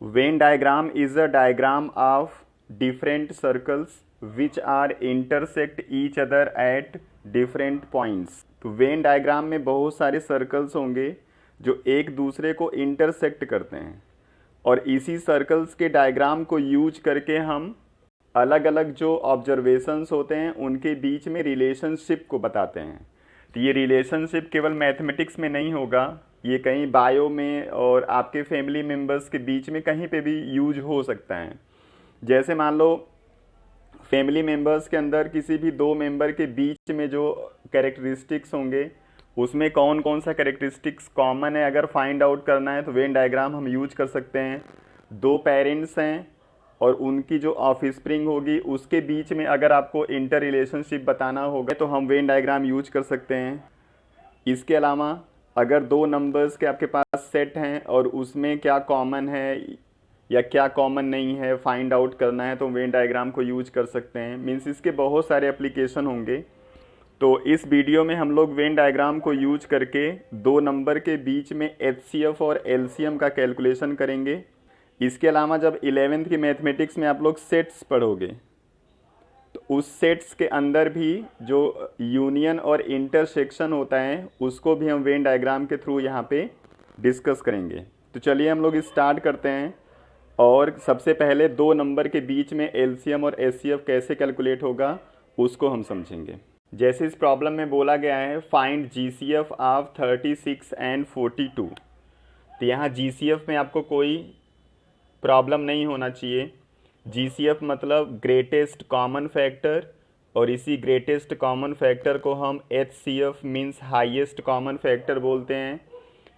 When diagram is a diagram of different circles which are intersect each other at different points. तो Venn diagram में बहुत सारे circles होंगे जो एक दूसरे को इंटरसेक्ट करते हैं, और इसी सर्कल्स के डायग्राम को यूज करके हम अलग अलग जो ऑब्जर्वेशंस होते हैं उनके बीच में रिलेशनशिप को बताते हैं। तो ये रिलेशनशिप केवल मैथमेटिक्स में नहीं होगा, ये कहीं बायो में और आपके फैमिली मेम्बर्स के बीच में कहीं पे भी यूज हो सकता है। जैसे मान लो फैमिली मेम्बर्स के अंदर किसी भी दो मेंबर के बीच में जो कैरेक्टरिस्टिक्स होंगे उसमें कौन कौन सा कैरेक्टरिस्टिक्स कॉमन है, अगर फाइंड आउट करना है तो वेन डायग्राम हम यूज कर सकते हैं। दो पेरेंट्स हैं और उनकी जो ऑफस्प्रिंग होगी उसके बीच में अगर आपको इंटर रिलेशनशिप बताना होगा तो हम वेन डायग्राम यूज कर सकते हैं। इसके अलावा अगर दो नंबर्स के आपके पास सेट हैं और उसमें क्या कॉमन है या क्या कॉमन नहीं है फाइंड आउट करना है तो वेन डायग्राम को यूज कर सकते हैं। मीन्स इसके बहुत सारे एप्लीकेशन होंगे। तो इस वीडियो में हम लोग वेन डायग्राम को यूज करके दो नंबर के बीच में एचसीएफ और एलसीएम का कैलकुलेशन करेंगे। इसके अलावा जब 11th की मैथमेटिक्स में आप लोग सेट्स पढ़ोगे तो उस सेट्स के अंदर भी जो यूनियन और इंटरसेक्शन होता है उसको भी हम वेन डायग्राम के थ्रू यहाँ पे डिस्कस करेंगे। तो चलिए हम लोग स्टार्ट करते हैं, और सबसे पहले दो नंबर के बीच में एलसीएम और एचसीएफ कैसे कैलकुलेट होगा उसको हम समझेंगे। जैसे इस प्रॉब्लम में बोला गया है फाइंड जीसीएफ ऑफ 36 एंड 42। तो यहाँ जीसीएफ में आपको कोई प्रॉब्लम नहीं होना चाहिए। जीसीएफ मतलब ग्रेटेस्ट कॉमन फैक्टर, और इसी ग्रेटेस्ट कॉमन फैक्टर को हम HCF means highest common factor बोलते हैं,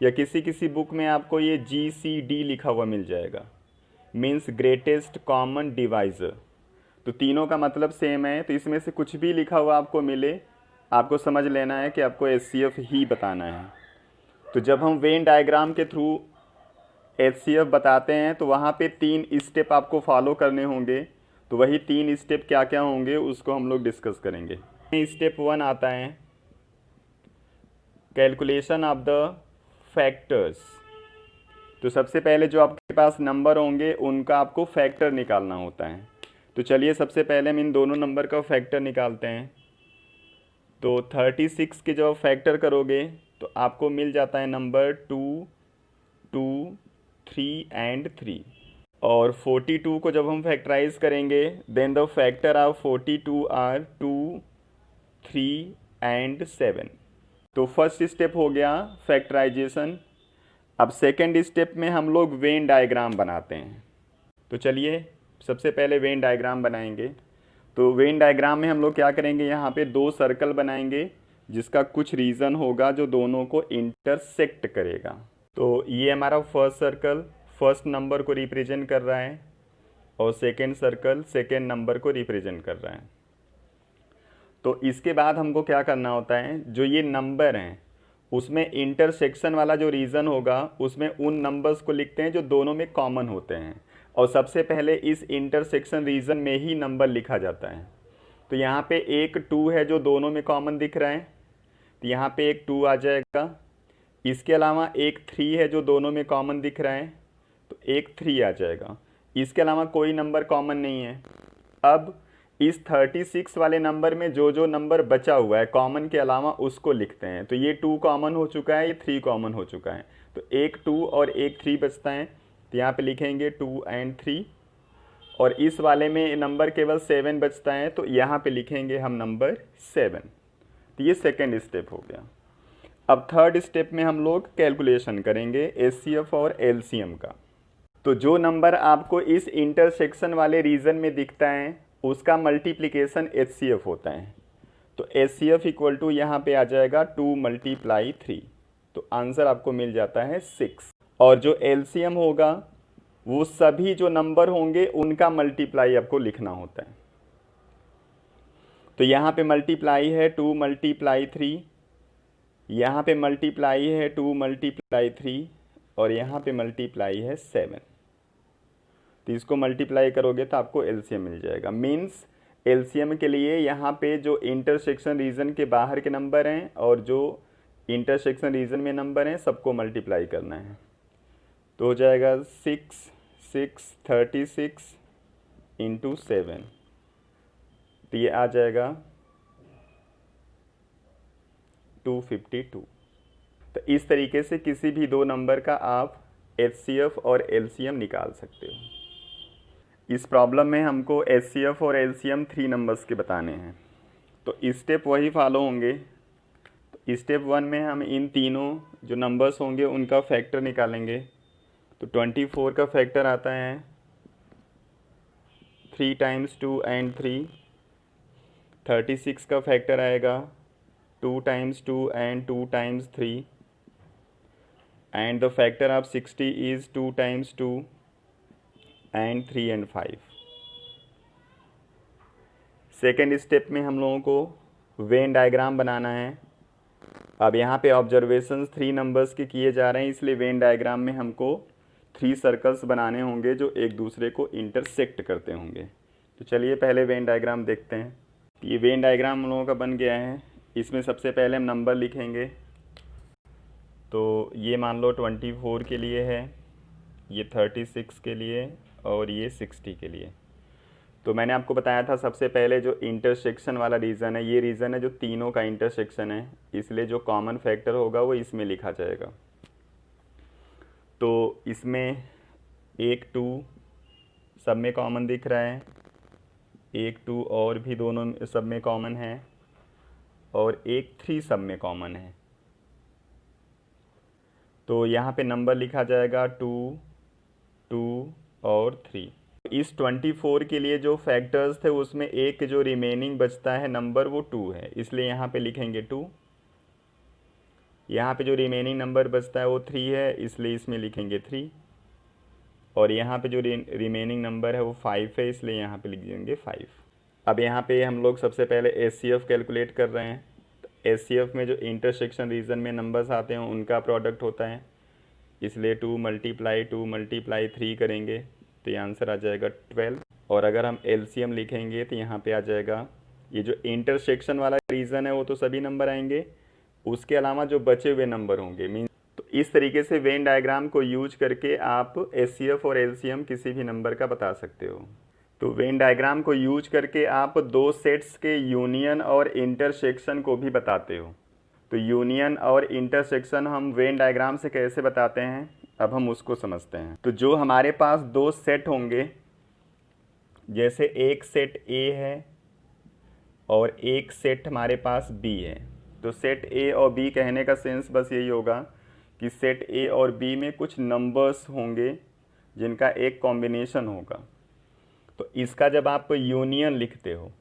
या किसी किसी बुक में आपको ये जीसीडी लिखा हुआ मिल जाएगा, मीन्स ग्रेटेस्ट कॉमन डिवाइज़र। तो तीनों का मतलब सेम है, तो इसमें से कुछ भी लिखा हुआ आपको मिले आपको समझ लेना है कि आपको एचसीएफ ही बताना है। तो जब हम वेन डायग्राम के थ्रू एचसीएफ बताते हैं तो वहाँ पे 3 स्टेप आपको फॉलो करने होंगे। तो वही 3 स्टेप क्या क्या होंगे उसको हम लोग डिस्कस करेंगे। स्टेप 1 आता है कैलकुलेशन ऑफ द फैक्टर्स। तो सबसे पहले जो आपके पास नंबर होंगे उनका आपको फैक्टर निकालना होता है। तो चलिए सबसे पहले हम इन दोनों नंबर का फैक्टर निकालते हैं। तो 36 के जब फैक्टर करोगे तो आपको मिल जाता है नंबर 2, 2, 3 एंड 3। और 42 को जब हम फैक्टराइज करेंगे then the factor of 42 are 2, 3 and 7। तो फर्स्ट स्टेप हो गया फैक्टराइजेशन। अब सेकेंड स्टेप में हम लोग वेन डायग्राम बनाते हैं। तो चलिए सबसे पहले वेन डायग्राम बनाएंगे। तो वेन डायग्राम में हम लोग क्या करेंगे, यहाँ पे दो सर्कल बनाएंगे जिसका कुछ रीज़न होगा जो दोनों को इंटरसेक्ट करेगा। तो ये हमारा फर्स्ट सर्कल फर्स्ट नंबर को रिप्रेजेंट कर रहा है, और सेकेंड सर्कल सेकेंड नंबर को रिप्रेजेंट कर रहा है। तो इसके बाद हमको क्या करना होता है, जो ये नंबर हैं उसमें इंटरसेक्शन वाला जो रीज़न होगा उसमें उन नंबर्स को लिखते हैं जो दोनों में कॉमन होते हैं, और सबसे पहले इस इंटरसेक्शन रीजन में ही नंबर लिखा जाता है। तो यहाँ पे एक 2 है जो दोनों में कॉमन दिख रहा है, तो यहाँ पे एक 2 आ जाएगा। इसके अलावा एक 3 है जो दोनों में कॉमन दिख रहा है, तो एक 3 आ जाएगा। इसके अलावा कोई नंबर कॉमन नहीं है। अब इस 36 वाले नंबर में जो जो नंबर बचा हुआ है कॉमन के अलावा उसको लिखते हैं। तो ये 2 कॉमन हो चुका है, ये 3 कॉमन हो चुका है, तो एक 2 और एक 3 बचता है। तो यहाँ पे लिखेंगे 2 एंड 3, और इस वाले में नंबर केवल 7 बचता है, तो यहाँ पे लिखेंगे हम नंबर 7। तो ये सेकेंड स्टेप हो गया। अब थर्ड स्टेप में हम लोग कैलकुलेशन करेंगे एचसीएफ और एलसीएम का। तो जो नंबर आपको इस इंटरसेक्शन वाले रीजन में दिखता है उसका मल्टीप्लिकेशन एचसीएफ होता है। तो एचसीएफ इक्वल टू यहाँ पे आ जाएगा 2 × 3, तो आंसर आपको मिल जाता है 6। और जो एलसीएम होगा वो सभी जो नंबर होंगे उनका मल्टीप्लाई आपको लिखना होता है। तो यहाँ पे मल्टीप्लाई है 2 × 3, यहाँ पे मल्टीप्लाई है 2 × 3, और यहाँ पे मल्टीप्लाई है 7। तो इसको मल्टीप्लाई करोगे तो आपको एलसीएम मिल जाएगा। मीन्स एलसीएम के लिए यहाँ पे जो इंटरसेक्शन रीजन के बाहर के नंबर हैं और जो इंटरसेक्शन रीजन में नंबर हैं सबको मल्टीप्लाई करना है। तो हो जाएगा 6, 636 इंटू 7, तो ये आ जाएगा 252। तो इस तरीके से किसी भी दो नंबर का आप HCF और LCM निकाल सकते हो। इस प्रॉब्लम में हमको HCF और LCM 3 नंबर्स के बताने हैं, तो स्टेप वही फॉलो होंगे। तो स्टेप 1 में हम इन तीनों जो नंबर्स होंगे उनका फैक्टर निकालेंगे। तो 24 का फैक्टर आता है 3 टाइम्स 2 एंड 3। 36 का फैक्टर आएगा 2 times 2 and 2 times 3। And the factor of 60 is 2 times 2 and 3 and 5। Second step में हम लोगों को वेन डायग्राम बनाना है। अब यहाँ पे ऑब्जर्वेशंस 3 नंबर्स के किए जा रहे हैं, इसलिए वेन डायग्राम में हमको 3 सर्कल्स बनाने होंगे जो एक दूसरे को इंटरसेक्ट करते होंगे। तो चलिए पहले वेन डायग्राम देखते हैं। ये वेन डायग्राम हम लोगों का बन गया है। इसमें सबसे पहले हम नंबर लिखेंगे। तो ये मान लो 24 के लिए है, ये 36 के लिए और ये 60 के लिए। तो मैंने आपको बताया था सबसे पहले जो इंटरसेक्शन वाला रीज़न है, ये रीज़न है जो तीनों का इंटरसेक्शन है, इसलिए जो कॉमन फैक्टर होगा वो इसमें लिखा जाएगा। तो इसमें 1 2 सब में कॉमन दिख रहा है, 1 2 और भी दोनों सब में कॉमन है, और 1 3 सब में कॉमन है। तो यहाँ पे नंबर लिखा जाएगा 2 2 और 3। इस 24 के लिए जो फैक्टर्स थे उसमें एक जो रिमेनिंग बचता है नंबर वो 2 है, इसलिए यहाँ पे लिखेंगे 2। यहाँ पे जो रिमेनिंग नंबर बचता है वो 3 है, इसलिए इसमें लिखेंगे 3। और यहाँ पे जो रिमेनिंग नंबर है वो 5 है, इसलिए यहाँ पे लिख देंगे 5। अब यहाँ पे हम लोग सबसे पहले HCF कैलकुलेट कर रहे हैं। तो HCF में जो इंटरसेक्शन रीजन में नंबर्स आते हैं उनका प्रोडक्ट होता है, इसलिए 2 मल्टीप्लाई 3 करेंगे तो ये आंसर आ जाएगा 12। और अगर हम LCM लिखेंगे तो यहाँ पे आ जाएगा, ये जो इंटरसेक्शन वाला रीज़न है वो तो सभी नंबर आएंगे, उसके अलावा जो बचे हुए नंबर होंगे मीन। तो इस तरीके से वेन डायग्राम को यूज करके आप HCF और LCM किसी भी नंबर का बता सकते हो। तो वेन डायग्राम को यूज करके आप दो सेट्स के यूनियन और इंटरसेक्शन को भी बताते हो। तो यूनियन और इंटरसेक्शन हम वेन डायग्राम से कैसे बताते हैं, अब हम उसको समझते हैं। तो जो हमारे पास दो सेट होंगे, जैसे एक सेट A है और एक सेट हमारे पास B है। तो सेट A और B कहने का सेंस बस यही होगा कि सेट A और B में कुछ नंबर्स होंगे जिनका एक कॉम्बिनेशन होगा। तो इसका जब आप यूनियन लिखते हो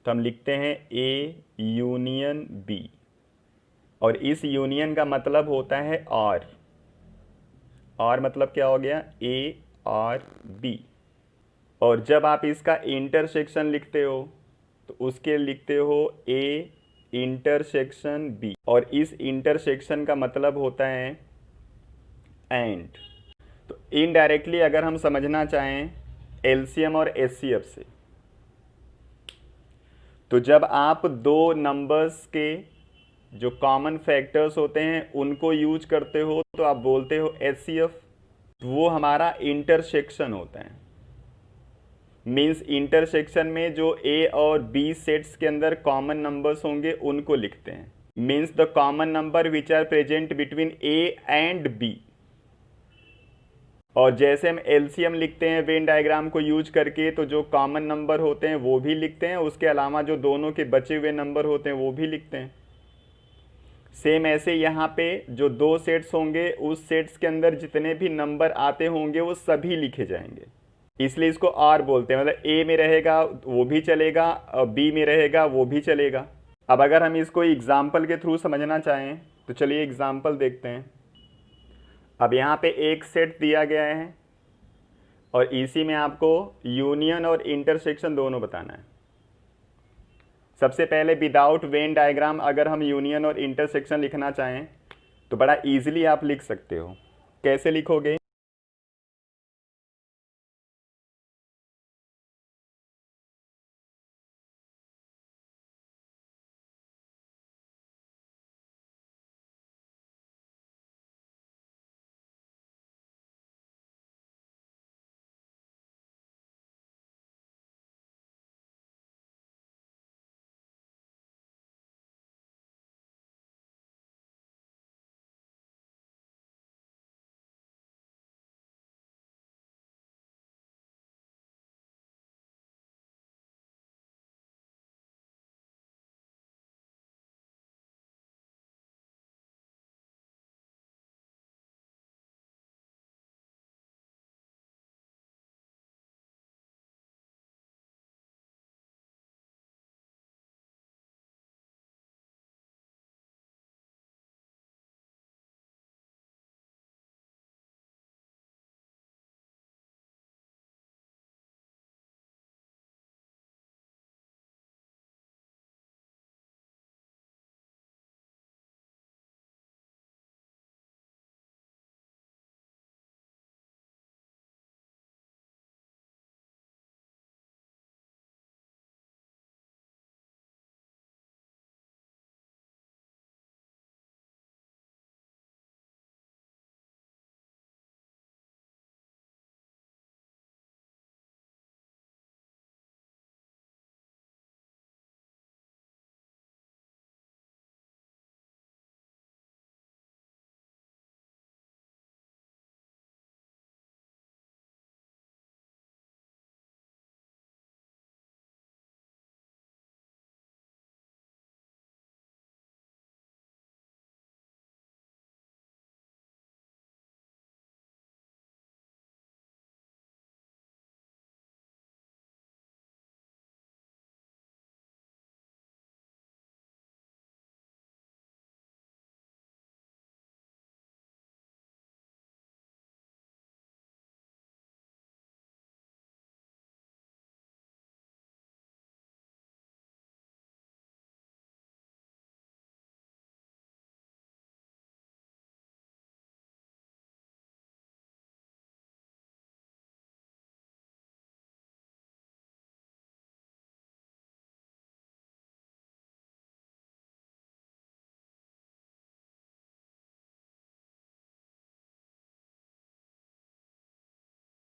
तो हम लिखते हैं A यूनियन B, और इस यूनियन का मतलब होता है और मतलब क्या हो गया, A और B। और जब आप इसका इंटरसेक्शन लिखते हो तो उसके लिखते हो A इंटरसेक्शन B, और इस इंटरसेक्शन का मतलब होता है एंड। तो इनडायरेक्टली अगर हम समझना चाहें LCM और HCF से, तो जब आप दो नंबर्स के जो कॉमन फैक्टर्स होते हैं उनको यूज करते हो तो आप बोलते हो HCF। वो हमारा इंटरसेक्शन होता है, मींस इंटरसेक्शन में जो A और B सेट्स के अंदर कॉमन नंबर्स होंगे उनको लिखते हैं, means the common number which are present between A and B। और जैसे हम LCM लिखते हैं वेन डायग्राम को यूज करके, तो जो कॉमन नंबर होते हैं वो भी लिखते हैं, उसके अलावा जो दोनों के बचे हुए नंबर होते हैं वो भी लिखते हैं। सेम ऐसे यहाँ पे जो दो सेट्स होंगे उस सेट्स के अंदर जितने भी नंबर आते होंगे वो सभी लिखे जाएंगे, इसलिए इसको और बोलते हैं। मतलब A में रहेगा वो भी चलेगा और B में रहेगा वो भी चलेगा। अब अगर हम इसको एग्जाम्पल के थ्रू समझना चाहें तो चलिए एग्जाम्पल देखते हैं। अब यहाँ पे एक सेट दिया गया है और इसी में आपको यूनियन और इंटरसेक्शन दोनों बताना है। सबसे पहले विदाउट वेन डायग्राम अगर हम यूनियन और इंटरसेक्शन लिखना चाहें तो बड़ा इजीली आप लिख सकते हो। कैसे लिखोगे,